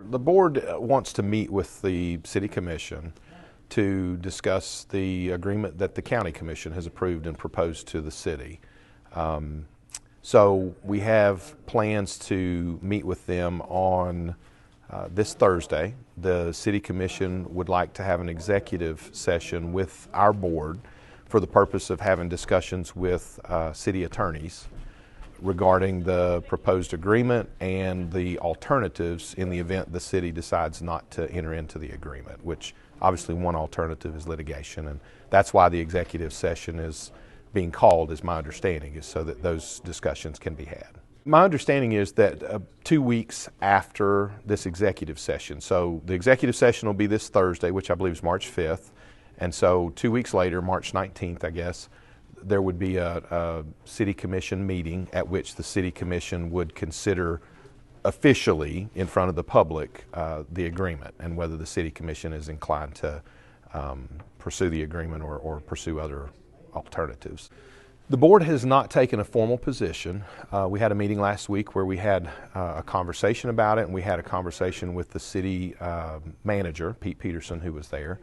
The board wants to meet with the City Commission to discuss the agreement that the County Commission has approved and proposed to the city. So we have plans to meet with them on this Thursday. The City Commission would like to have an executive session with our board for the purpose of having discussions with city attorneys regarding the proposed agreement and the alternatives in the event the city decides not to enter into the agreement, which obviously one alternative is litigation, and that's why the executive session is being called, is my understanding, is so that those discussions can be had. My understanding is that 2 weeks after this executive session, so the executive session will be this Thursday, which I believe is March 5th, and so 2 weeks later, March 19th, I guess, there would be a City Commission meeting at which the City Commission would consider officially in front of the public the agreement and whether the City Commission is inclined to pursue the agreement or pursue other alternatives. The board has not taken a formal position. We had a meeting last week where we had a conversation about it, and we had a conversation with the city manager, Pete Peterson, who was there.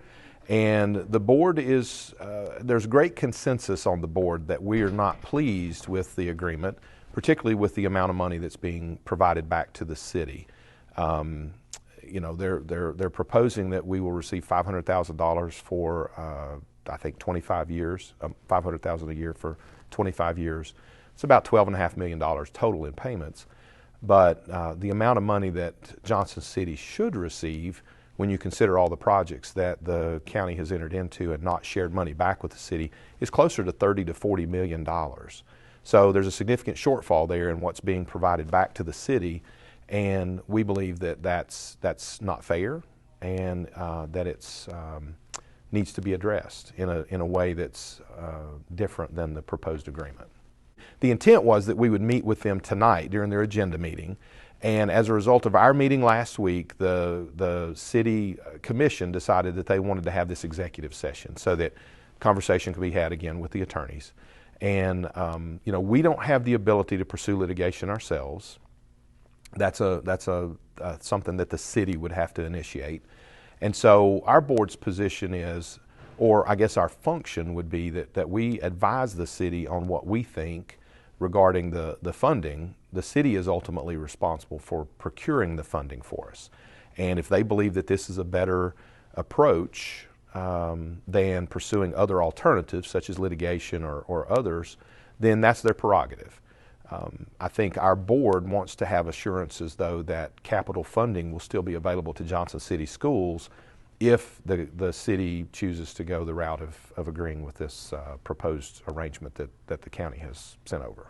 And the board is, there's great consensus on the board that we are not pleased with the agreement, particularly with the amount of money that's being provided back to the city. You know, they're proposing that we will receive $500,000 for, I think, 25 years, $500,000 a year for 25 years. It's about $12.5 million total in payments. But the amount of money that Johnson City should receive, when you consider all the projects that the county has entered into and not shared money back with the city, is closer to $30 to $40 million. So there's a significant shortfall there in what's being provided back to the city, and we believe that that's not fair, and that it's needs to be addressed in a way that's different than the proposed agreement. The intent was that we would meet with them tonight during their agenda meeting, and as a result of our meeting last week, the City Commission decided that they wanted to have this executive session so that conversation could be had again with the attorneys. And you know, we don't have the ability to pursue litigation ourselves. That's something that the city would have to initiate. And so our board's position is, or I guess our function would be that we advise the city on what we think regarding the funding. The city is ultimately responsible for procuring the funding for us. And if they believe that this is a better approach than pursuing other alternatives such as litigation or others, then that's their prerogative. I think our board wants to have assurances, though, that capital funding will still be available to Johnson City Schools if the city chooses to go the route of agreeing with this proposed arrangement that the county has sent over.